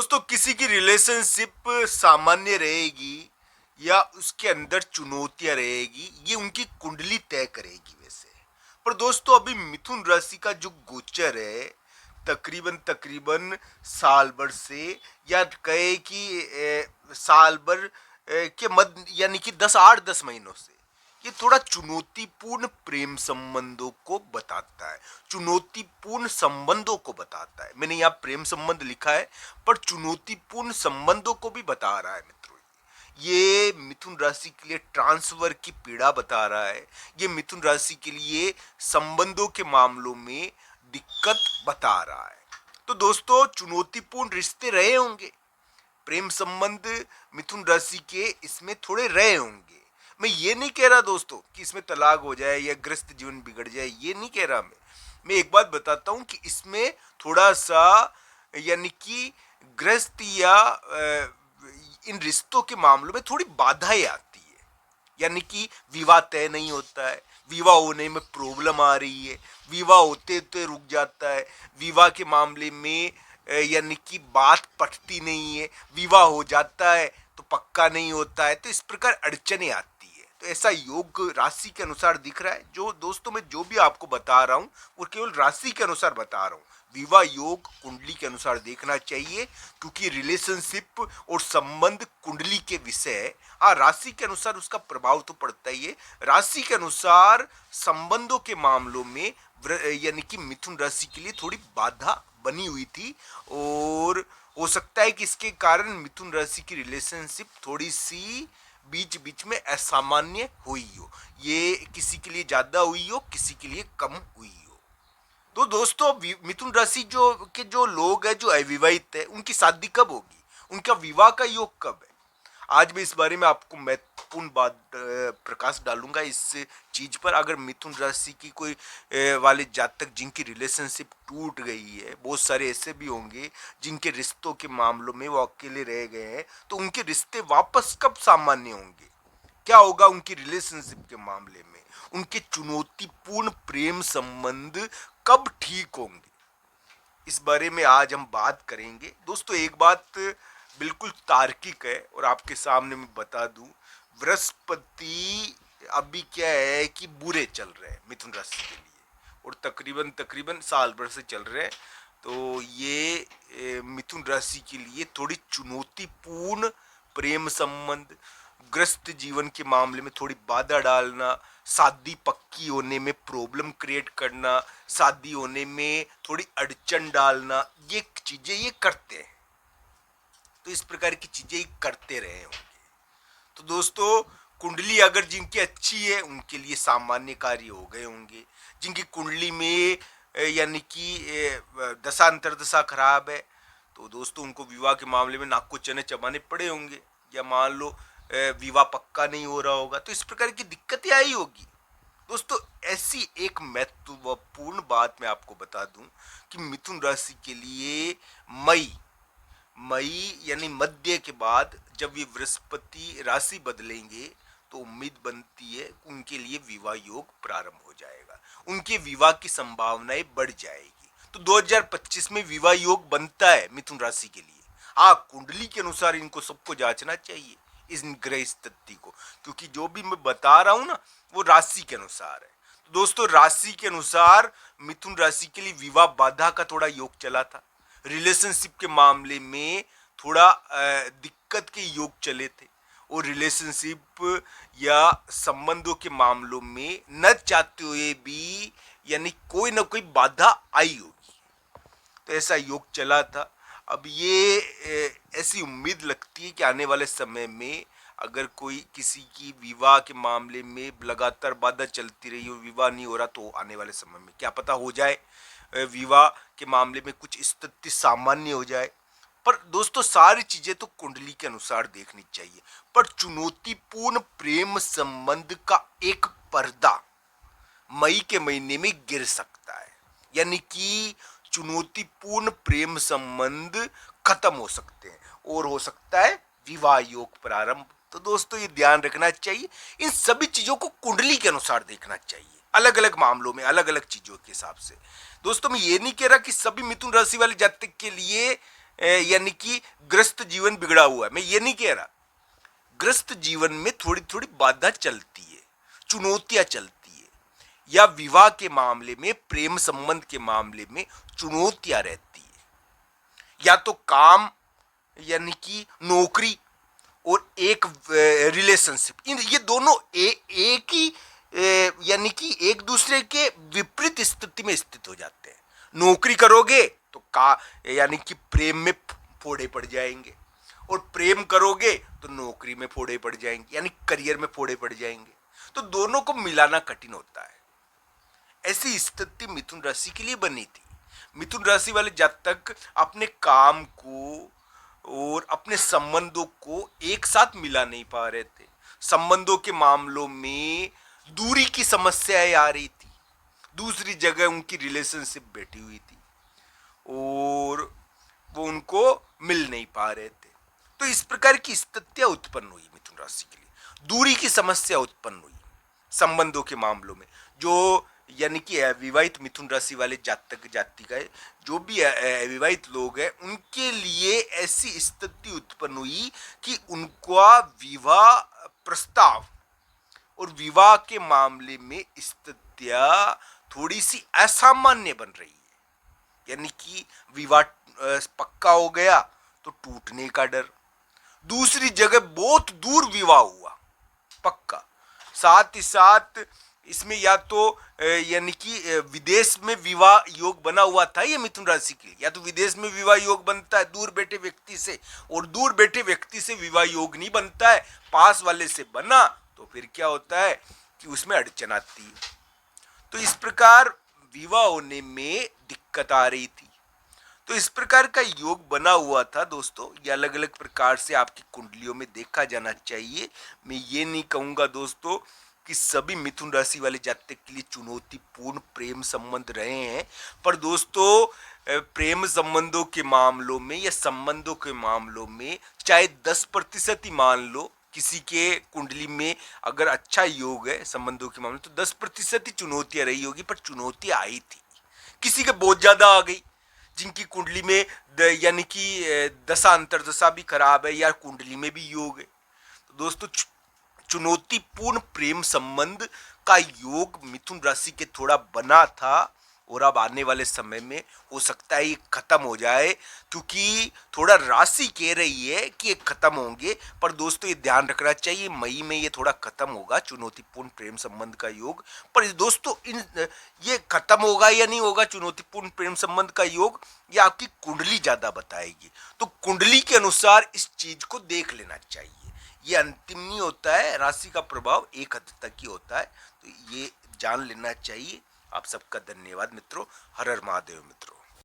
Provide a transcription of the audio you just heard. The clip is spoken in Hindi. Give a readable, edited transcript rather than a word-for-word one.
दोस्तों किसी की रिलेशनशिप सामान्य रहेगी या उसके अंदर चुनौतियां रहेगी, ये उनकी कुंडली तय करेगी वैसे। पर दोस्तों अभी मिथुन राशि का जो गोचर है तकरीबन तकरीबन साल भर से, या कहे कि साल भर के मध्य यानी कि 8-10 महीनों से ये थोड़ा चुनौतीपूर्ण प्रेम संबंधों को बताता है, चुनौतीपूर्ण संबंधों को बताता है। मैंने यहाँ प्रेम संबंध लिखा है पर चुनौतीपूर्ण संबंधों को भी बता रहा है मित्रों। ये मिथुन राशि के लिए ट्रांसफर की पीड़ा बता रहा है, ये मिथुन राशि के लिए संबंधों के मामलों में दिक्कत बता रहा है। तो दोस्तों चुनौतीपूर्ण रिश्ते रहे होंगे, प्रेम संबंध मिथुन राशि के इसमें थोड़े रहे होंगे। मैं ये नहीं कह रहा दोस्तों कि इसमें तलाक हो जाए या ग्रस्त जीवन बिगड़ जाए, ये नहीं कह रहा मैं एक बात बताता हूं कि इसमें थोड़ा सा यानी कि ग्रस्त या इन रिश्तों के मामलों में थोड़ी बाधाएं आती है। यानी कि विवाह तय नहीं होता है, विवाह होने में प्रॉब्लम आ रही है, विवाह होते होते रुक जाता है, विवाह के मामले में यानी कि बात पटती नहीं है, विवाह हो जाता है तो पक्का नहीं होता है। तो इस प्रकार अड़चने आती है। तो ऐसा योग राशि के अनुसार दिख रहा है। जो दोस्तों मैं जो भी आपको बता रहा हूं वो केवल राशि के अनुसार बता रहा हूं, विवाह योग कुंडली के अनुसार देखना चाहिए, क्योंकि रिलेशनशिप और संबंध कुंडली के विषय है। हाँ, राशि के अनुसार उसका प्रभाव तो पड़ता ही है। राशि के अनुसार संबंधों के मामलों में यानी कि मिथुन राशि के लिए थोड़ी बाधा बनी हुई थी, और हो सकता है कि इसके कारण मिथुन राशि की रिलेशनशिप थोड़ी सी बीच बीच में असामान्य हुई हो। ये किसी के लिए ज्यादा हुई हो, किसी के लिए कम हुई हो। तो दोस्तों मिथुन राशि जो लोग हैं जो अविवाहित है, उनकी शादी कब होगी, उनका विवाह का योग कब है, आज मैं इस बारे में आपको महत्वपूर्ण बात प्रकाश डालूंगा इस चीज पर। अगर मिथुन राशि की कोई वाले जातक जिनकी रिलेशनशिप टूट गई है, बहुत सारे ऐसे भी होंगे जिनके रिश्तों के मामलों में वो अकेले रह गए हैं, तो उनके रिश्ते वापस कब सामान्य होंगे, क्या होगा उनकी रिलेशनशिप के मामले में, उनके चुनौतीपूर्ण प्रेम संबंध कब ठीक होंगे, इस बारे में आज हम बात करेंगे। दोस्तों एक बात बिल्कुल तार्किक है और आपके सामने मैं बता दूं, बृहस्पति अभी क्या है कि बुरे चल रहे हैं मिथुन राशि के लिए, और तकरीबन तकरीबन साल भर से चल रहे हैं। तो ये मिथुन राशि के लिए थोड़ी चुनौतीपूर्ण प्रेम संबंध, ग्रस्त जीवन के मामले में थोड़ी बाधा डालना, शादी पक्की होने में प्रॉब्लम क्रिएट करना, शादी होने में थोड़ी अड़चन डालना, ये चीजें ये करते हैं। तो इस प्रकार की चीजें ये करते रहे होंगे। तो दोस्तों कुंडली अगर जिनकी अच्छी है उनके लिए सामान्य कार्य हो गए होंगे। जिनकी कुंडली में यानी कि दशा अंतर्दशा खराब है, तो दोस्तों उनको विवाह के मामले में नाक को चने चबाने पड़े होंगे, या मान लो विवाह पक्का नहीं हो रहा होगा, तो इस प्रकार की दिक्कतें आई होगी। दोस्तों ऐसी एक महत्वपूर्ण बात मैं आपको बता दूं कि मिथुन राशि के लिए मई मई यानी मध्य के बाद जब ये बृहस्पति राशि बदलेंगे तो उम्मीद बनती है उनके लिए विवाह योग प्रारंभ हो जाएगा, उनके विवाह की संभावनाएं बढ़ जाएगी। तो 2025 में विवाह योग बनता है मिथुन राशि के लिए। हाँ, कुंडली के अनुसार इनको सबको जांचना चाहिए इस ग्रह स्थिति को, क्योंकि जो भी मैं बता रहा हूं ना वो राशि के अनुसार है। तो दोस्तों राशि के अनुसार मिथुन राशि के लिए विवाह बाधा का थोड़ा योग चला था, रिलेशनशिप के मामले में थोड़ा दिक्कत के योग चले थे, और रिलेशनशिप या संबंधों के मामलों में न चाहते हुए भी यानी कोई ना कोई बाधा आई होगी। तो ऐसा योग चला था। अब ये ऐसी उम्मीद लगती है कि आने वाले समय में अगर कोई किसी की विवाह के मामले में लगातार बाधा चलती रही हो, विवाह नहीं हो रहा, तो आने वाले समय में क्या पता हो जाए, विवाह के मामले में कुछ स्थिति सामान्य हो जाए। पर दोस्तों सारी चीजें तो कुंडली के अनुसार देखनी चाहिए, पर चुनौतीपूर्ण प्रेम संबंध का एक पर्दा मई के महीने में गिर सकता है, यानी कि चुनौतीपूर्ण प्रेम संबंध खत्म हो सकते हैं और हो सकता है विवाह योग प्रारंभ। तो दोस्तों ये ध्यान रखना चाहिए, इन सभी चीजों को कुंडली के अनुसार देखना चाहिए, अलग अलग मामलों में अलग अलग चीजों के हिसाब से। दोस्तों मैं ये नहीं कह रहा कि सभी मिथुन राशि वाले जातक के लिए यानी कि ग्रस्त जीवन बिगड़ा हुआ है, मैं ये नहीं कह रहा। ग्रस्त जीवन में थोड़ी थोड़ी बाधा चलती है, चुनौतियां चलती है, या विवाह के मामले में, प्रेम संबंध के मामले में चुनौतियां रहती है। या तो काम यानी कि नौकरी और एक रिलेशनशिप, इन ये दोनों एक ही यानी कि एक दूसरे के विपरीत स्थिति में स्थित हो जाते हैं। नौकरी करोगे तो का यानी कि प्रेम में फोड़े पड़ जाएंगे, और प्रेम करोगे तो नौकरी में फोड़े पड़ जाएंगे, यानी करियर में फोड़े पड़ जाएंगे। तो दोनों को मिलाना कठिन होता है। ऐसी स्थिति मिथुन राशि के लिए बनी थी। मिथुन राशि वाले जातक अपने काम को और अपने संबंधों को एक साथ मिला नहीं पा रहे थे। संबंधों के मामलों में दूरी की समस्याएं आ रही थी, दूसरी जगह उनकी रिलेशनशिप बैठी हुई थी और वो उनको मिल नहीं पा रहे थे। तो इस प्रकार की स्थितियां उत्पन्न हुई मिथुन राशि के लिए, दूरी की समस्या उत्पन्न हुई संबंधों के मामलों में। जो यानी कि अविवाहित मिथुन राशि वाले जातक जातिका है, जो भी अविवाहित लोग हैं, उनके लिए ऐसी स्थिति उत्पन्न हुई कि उनका विवाह प्रस्ताव और विवाह के मामले में स्थितियां थोड़ी सी असामान्य बन रही है। यानी कि विवाह पक्का हो गया तो टूटने का डर, दूसरी जगह बहुत दूर विवाह हुआ पक्का, साथ ही साथ इसमें या तो यानी कि विदेश में विवाह योग बना हुआ था ये मिथुन राशि के लिए, या तो विदेश में विवाह योग बनता है दूर बैठे व्यक्ति से, और दूर बैठे व्यक्ति से विवाह योग नहीं बनता है, पास वाले से बना तो फिर क्या होता है कि उसमें अड़चन आती है। तो इस प्रकार विवाह होने में दिक्कत आ रही थी। तो इस प्रकार का योग बना हुआ था दोस्तों। ये अलग अलग प्रकार से आपकी कुंडलियों में देखा जाना चाहिए। मैं ये नहीं कहूंगा दोस्तों कि सभी मिथुन राशि वाले जातक के लिए चुनौतीपूर्ण प्रेम संबंध रहे हैं, पर दोस्तों प्रेम संबंधों के मामलों में या संबंधों के मामलों में चाहे 10% ही मान लो किसी के कुंडली में अगर अच्छा योग है संबंधों के मामले, तो 10% ही चुनौतियां रही होगी, पर चुनौतियां आई थी। किसी के बहुत ज्यादा आ गई, जिनकी कुंडली में यानी कि दशा अंतरदशा भी खराब है या कुंडली में भी योग है। तो दोस्तों चुनौतीपूर्ण प्रेम संबंध का योग मिथुन राशि के थोड़ा बना था, और अब आने वाले समय में हो सकता है ये खत्म हो जाए, क्योंकि थोड़ा राशि कह रही है कि ये खत्म होंगे। पर दोस्तों ये ध्यान रखना चाहिए मई में ये थोड़ा खत्म होगा चुनौतीपूर्ण प्रेम संबंध का योग। पर दोस्तों ये खत्म होगा या नहीं होगा चुनौतीपूर्ण प्रेम संबंध का योग, ये आपकी कुंडली ज्यादा बताएगी। तो कुंडली के अनुसार इस चीज को देख लेना चाहिए। ये अंतिम नहीं होता है, राशि का प्रभाव एक हद तक ही होता है। तो ये जान लेना चाहिए। आप सबका धन्यवाद मित्रों। हर हर महादेव मित्रों।